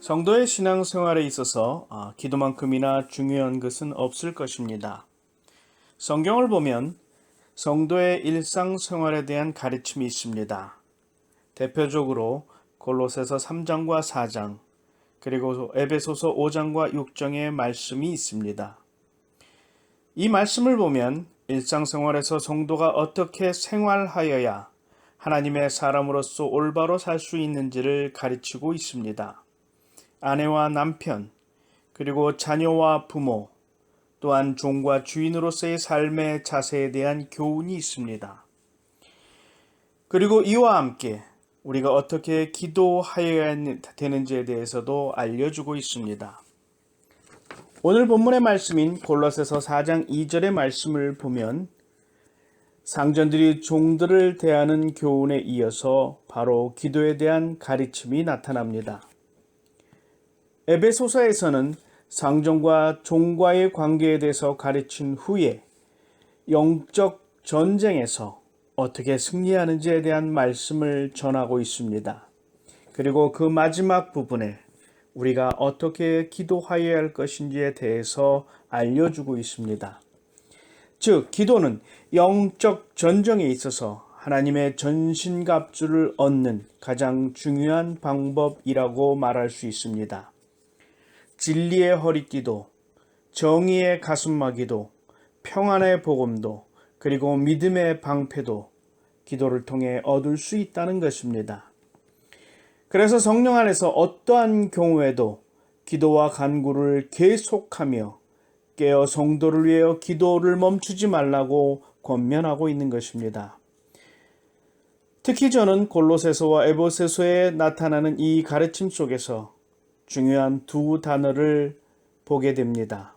성도의 신앙생활에 있어서 기도만큼이나 중요한 것은 없을 것입니다. 성경을 보면 성도의 일상생활에 대한 가르침이 있습니다. 대표적으로 골로새서 3장과 4장, 그리고 에베소서 5장과 6장의 말씀이 있습니다. 이 말씀을 보면 일상생활에서 성도가 어떻게 생활하여야 하나님의 사람으로서 올바로 살 수 있는지를 가르치고 있습니다. 아내와 남편, 그리고 자녀와 부모, 또한 종과 주인으로서의 삶의 자세에 대한 교훈이 있습니다. 그리고 이와 함께 우리가 어떻게 기도하여야 되는지에 대해서도 알려주고 있습니다. 오늘 본문의 말씀인 골로새서 4장 2절의 말씀을 보면 상전들이 종들을 대하는 교훈에 이어서 바로 기도에 대한 가르침이 나타납니다. 에베소서에서는 상전과 종과의 관계에 대해서 가르친 후에 영적 전쟁에서 어떻게 승리하는지에 대한 말씀을 전하고 있습니다. 그리고 그 마지막 부분에 우리가 어떻게 기도하여야 할 것인지에 대해서 알려주고 있습니다. 즉, 기도는 영적 전쟁에 있어서 하나님의 전신갑주를 얻는 가장 중요한 방법이라고 말할 수 있습니다. 진리의 허리띠도, 정의의 가슴막이도, 평안의 복음도, 그리고 믿음의 방패도 기도를 통해 얻을 수 있다는 것입니다. 그래서 성령 안에서 어떠한 경우에도 기도와 간구를 계속하며 깨어 성도를 위하여 기도를 멈추지 말라고 권면하고 있는 것입니다. 특히 저는 골로새서와 에베소서에 나타나는 이 가르침 속에서 중요한 두 단어를 보게 됩니다.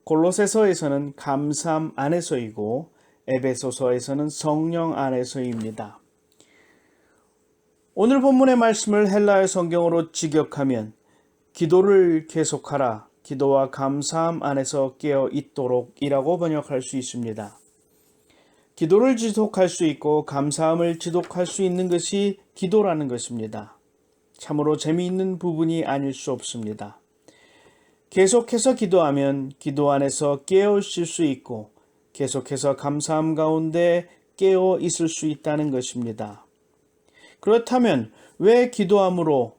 골로새서에서는 감사함 안에서이고 에베소서에서는 성령 안에서입니다. 오늘 본문의 말씀을 헬라어 성경으로 직역하면 기도를 계속하라, 기도와 감사함 안에서 깨어 있도록 이라고 번역할 수 있습니다. 기도를 지속할 수 있고 감사함을 지속할 수 있는 것이 기도라는 것입니다. 참으로 재미있는 부분이 아닐 수 없습니다. 계속해서 기도하면 기도 안에서 깨어 있을 수 있고 계속해서 감사함 가운데 깨어 있을 수 있다는 것입니다. 그렇다면 왜 기도함으로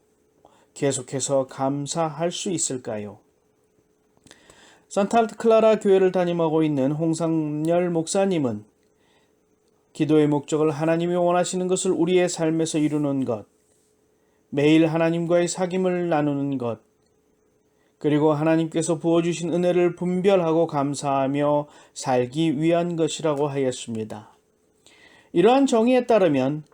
계속해서 감사할 수 있을까요? 산타클라라 교회를 담임하고 있는 홍상열 목사님은 기도의 목적을 하나님이 원하시는 것을 우리의 삶에서 이루는 것, 매일 하나님과의 사귐을 나누는 것, 그리고 하나님께서 부어주신 은혜를 분별하고 감사하며 살기 위한 것이라고 하였습니다. 이러한 정의에 따르면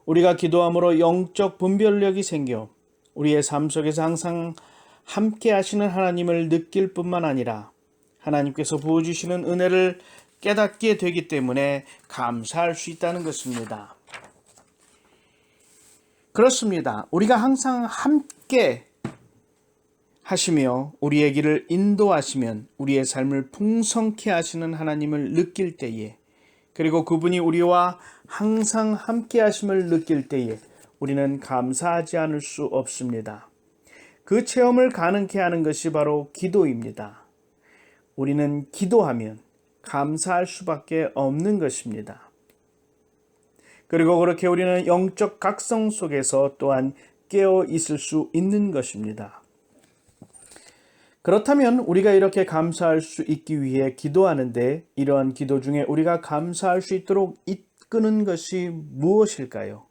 우리가 기도함으로 영적 분별력이 생겨 우리의 삶 속에서 항상 함께 하시는 하나님을 느낄 뿐만 아니라 하나님께서 부어주시는 은혜를 깨닫게 되기 때문에 감사할 수 있다는 것입니다. 그렇습니다. 우리가 항상 함께 하시며 우리의 길을 인도하시면 우리의 삶을 풍성케 하시는 하나님을 느낄 때에, 그리고 그분이 우리와 항상 함께 하심을 느낄 때에 우리는 감사하지 않을 수 없습니다. 그 체험을 가능케 하는 것이 바로 기도입니다. 우리는 기도하면 감사할 수밖에 없는 것입니다. 그리고 그렇게 우리는 영적 각성 속에서 또한 깨어 있을 수 있는 것입니다. 그렇다면 우리가 이렇게 감사할 수 있기 위해 기도하는데, 이러한 기도 중에 우리가 감사할 수 있도록 이끄는 것이 무엇일까요?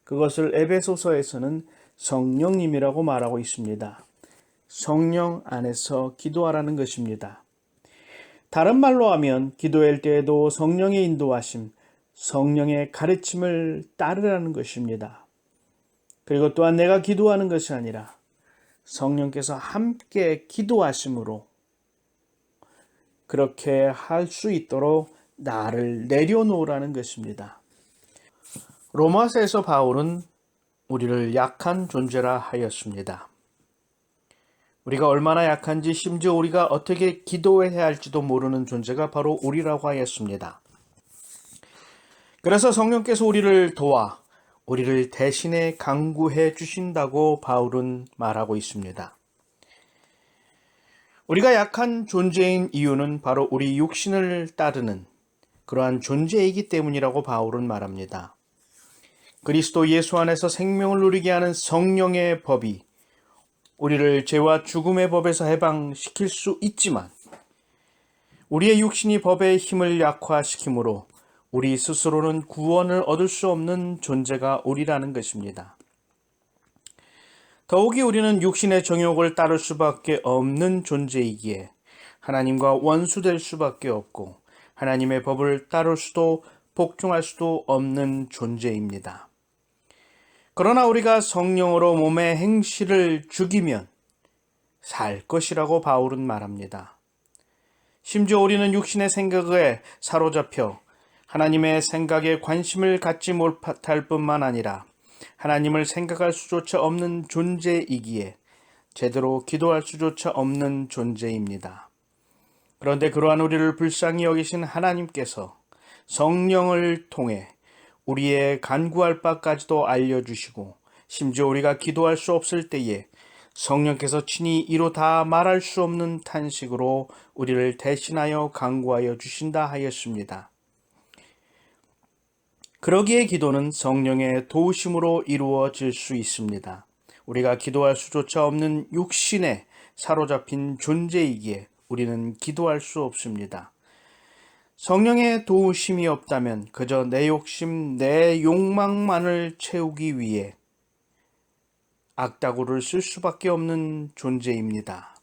그것을 에베소서에서는 성령님이라고 말하고 있습니다. 성령 안에서 기도하라는 것입니다. 다른 말로 하면 기도할 때에도 성령의 인도하심, 성령의 가르침을 따르라는 것입니다. 그리고 또한 내가 기도하는 것이 아니라 성령께서 함께 기도하심으로 그렇게 할 수 있도록 나를 내려놓으라는 것입니다. 로마서에서 바울은 우리를 약한 존재라 하였습니다. 우리가 얼마나 약한지, 심지어 우리가 어떻게 기도해야 할지도 모르는 존재가 바로 우리라고 하였습니다. 그래서 성령께서 우리를 도와 우리를 대신에 강구해 주신다고 바울은 말하고 있습니다. 우리가 약한 존재인 이유는 바로 우리 육신을 따르는 그러한 존재이기 때문이라고 바울은 말합니다. 그리스도 예수 안에서 생명을 누리게 하는 성령의 법이 우리를 죄와 죽음의 법에서 해방시킬 수 있지만, 우리의 육신이 법의 힘을 약화시키므로 우리 스스로는 구원을 얻을 수 없는 존재가 우리라는 것입니다. 더욱이 우리는 육신의 정욕을 따를 수밖에 없는 존재이기에 하나님과 원수될 수밖에 없고, 하나님의 법을 따를 수도 복종할 수도 없는 존재입니다. 그러나 우리가 성령으로 몸의 행실을 죽이면 살 것이라고 바울은 말합니다. 심지어 우리는 육신의 생각에 사로잡혀 하나님의 생각에 관심을 갖지 못할 뿐만 아니라 하나님을 생각할 수조차 없는 존재이기에 제대로 기도할 수조차 없는 존재입니다. 그런데 그러한 우리를 불쌍히 여기신 하나님께서 성령을 통해 우리의 간구할 바까지도 알려주시고, 심지어 우리가 기도할 수 없을 때에 성령께서 친히 이로 다 말할 수 없는 탄식으로 우리를 대신하여 간구하여 주신다 하였습니다. 그러기에 기도는 성령의 도우심으로 이루어질 수 있습니다. 우리가 기도할 수조차 없는 육신에 사로잡힌 존재이기에 우리는 기도할 수 없습니다. 성령의 도우심이 없다면 그저 내 욕심, 내 욕망만을 채우기 위해 악다구를 쓸 수밖에 없는 존재입니다.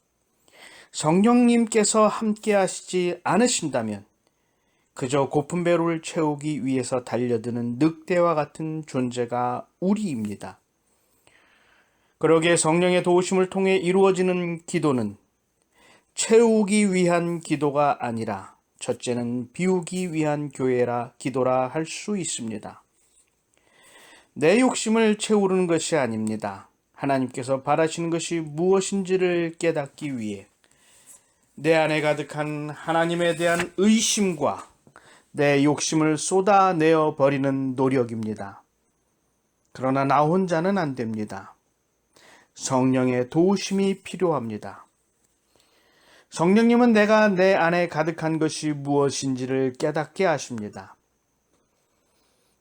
성령님께서 함께 하시지 않으신다면 그저 고픈 배를 채우기 위해서 달려드는 늑대와 같은 존재가 우리입니다. 그러기에 성령의 도우심을 통해 이루어지는 기도는 채우기 위한 기도가 아니라 첫째는 비우기 위한 기도라 할 수 있습니다. 내 욕심을 채우는 것이 아닙니다. 하나님께서 바라시는 것이 무엇인지를 깨닫기 위해 내 안에 가득한 하나님에 대한 의심과 내 욕심을 쏟아내어 버리는 노력입니다. 그러나 나 혼자는 안 됩니다. 성령의 도우심이 필요합니다. 성령님은 내가 내 안에 가득한 것이 무엇인지를 깨닫게 하십니다.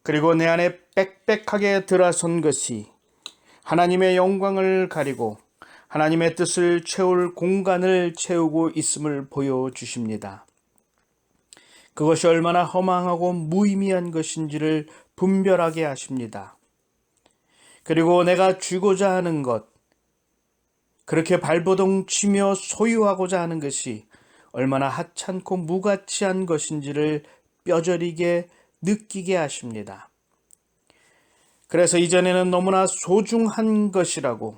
그리고 내 안에 빽빽하게 들어선 것이 하나님의 영광을 가리고 하나님의 뜻을 채울 공간을 채우고 있음을 보여주십니다. 그것이 얼마나 허망하고 무의미한 것인지를 분별하게 하십니다. 그리고 내가 쥐고자 하는 것, 그렇게 발버둥 치며 소유하고자 하는 것이 얼마나 하찮고 무가치한 것인지를 뼈저리게 느끼게 하십니다. 그래서 이전에는 너무나 소중한 것이라고,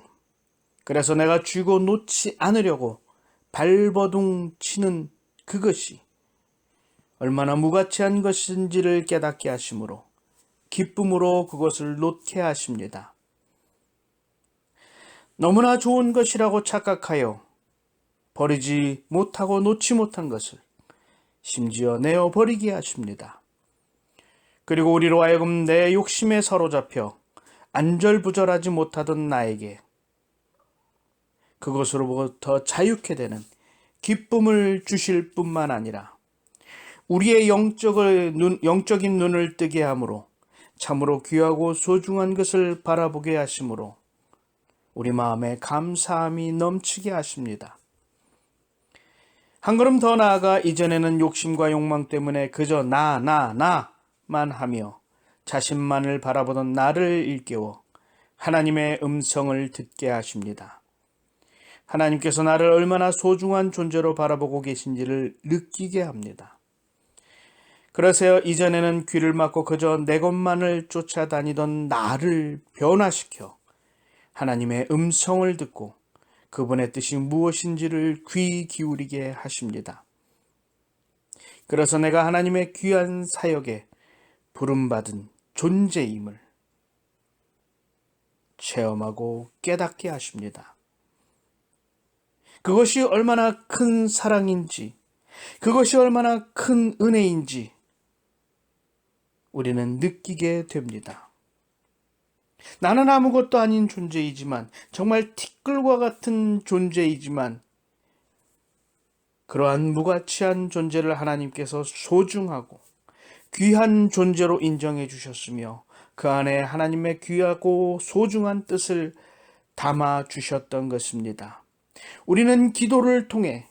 그래서 내가 쥐고 놓지 않으려고 발버둥 치는 그것이 얼마나 무가치한 것인지를 깨닫게 하심으로 기쁨으로 그것을 놓게 하십니다. 너무나 좋은 것이라고 착각하여 버리지 못하고 놓지 못한 것을 심지어 내어 버리게 하십니다. 그리고 우리로 하여금 내 욕심에 사로잡혀 안절부절하지 못하던 나에게 그것으로부터 자유케 되는 기쁨을 주실 뿐만 아니라 우리의 영적인 눈을 뜨게 함으로 참으로 귀하고 소중한 것을 바라보게 하심으로 우리 마음에 감사함이 넘치게 하십니다. 한 걸음 더 나아가 이전에는 욕심과 욕망 때문에 그저 나만 하며 자신만을 바라보던 나를 일깨워 하나님의 음성을 듣게 하십니다. 하나님께서 나를 얼마나 소중한 존재로 바라보고 계신지를 느끼게 합니다. 그러세요. 이전에는 귀를 막고 그저 내 것만을 쫓아다니던 나를 변화시켜 하나님의 음성을 듣고 그분의 뜻이 무엇인지를 귀 기울이게 하십니다. 그래서 내가 하나님의 귀한 사역에 부름받은 존재임을 체험하고 깨닫게 하십니다. 그것이 얼마나 큰 사랑인지, 그것이 얼마나 큰 은혜인지 우리는 느끼게 됩니다. 나는 아무것도 아닌 존재이지만, 정말 티끌과 같은 존재이지만 그러한 무가치한 존재를 하나님께서 소중하고 귀한 존재로 인정해 주셨으며 그 안에 하나님의 귀하고 소중한 뜻을 담아 주셨던 것입니다. 우리는 기도를 통해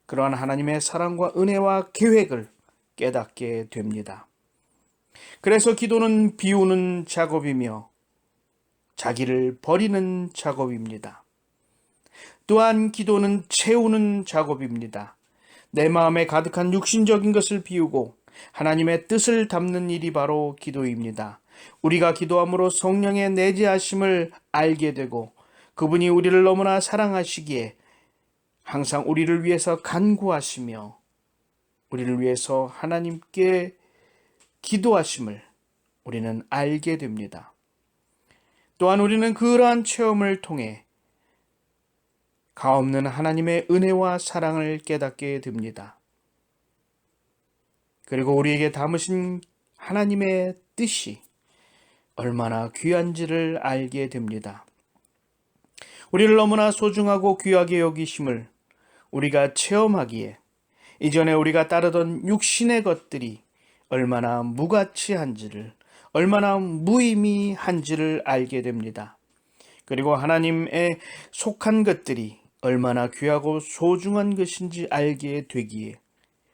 그러한 하나님의 사랑과 은혜와 계획을 깨닫게 됩니다. 그래서 기도는 비우는 작업이며 자기를 버리는 작업입니다. 또한 기도는 채우는 작업입니다. 내 마음에 가득한 육신적인 것을 비우고 하나님의 뜻을 담는 일이 바로 기도입니다. 우리가 기도함으로 성령의 내재하심을 알게 되고 그분이 우리를 너무나 사랑하시기에 항상 우리를 위해서 간구하시며 우리를 위해서 하나님께 기도하심을 우리는 알게 됩니다. 또한 우리는 그러한 체험을 통해 가없는 하나님의 은혜와 사랑을 깨닫게 됩니다. 그리고 우리에게 담으신 하나님의 뜻이 얼마나 귀한지를 알게 됩니다. 우리를 너무나 소중하고 귀하게 여기심을 우리가 체험하기에 이전에 우리가 따르던 육신의 것들이 얼마나 무가치한지를, 얼마나 무의미한지를 알게 됩니다. 그리고 하나님에 속한 것들이 얼마나 귀하고 소중한 것인지 알게 되기에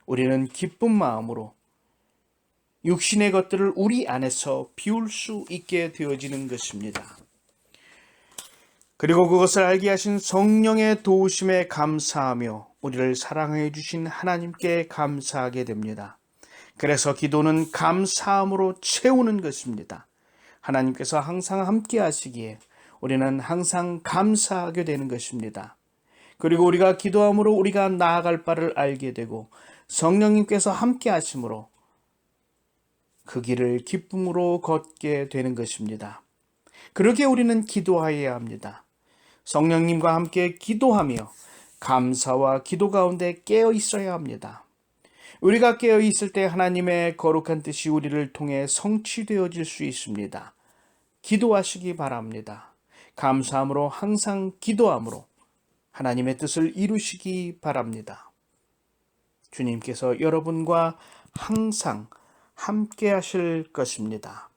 우리는 기쁜 마음으로 육신의 것들을 우리 안에서 비울 수 있게 되어지는 것입니다. 그리고 그것을 알게 하신 성령의 도우심에 감사하며 우리를 사랑해 주신 하나님께 감사하게 됩니다. 그래서 기도는 감사함으로 채우는 것입니다. 하나님께서 항상 함께 하시기에 우리는 항상 감사하게 되는 것입니다. 그리고 우리가 기도함으로 우리가 나아갈 바를 알게 되고 성령님께서 함께 하심으로 그 길을 기쁨으로 걷게 되는 것입니다. 그러기에 우리는 기도하여야 합니다. 성령님과 함께 기도하며 감사와 기도 가운데 깨어 있어야 합니다. 우리가 깨어 있을 때 하나님의 거룩한 뜻이 우리를 통해 성취되어질 수 있습니다. 기도하시기 바랍니다. 감사함으로 항상 기도함으로 하나님의 뜻을 이루시기 바랍니다. 주님께서 여러분과 항상 함께 하실 것입니다.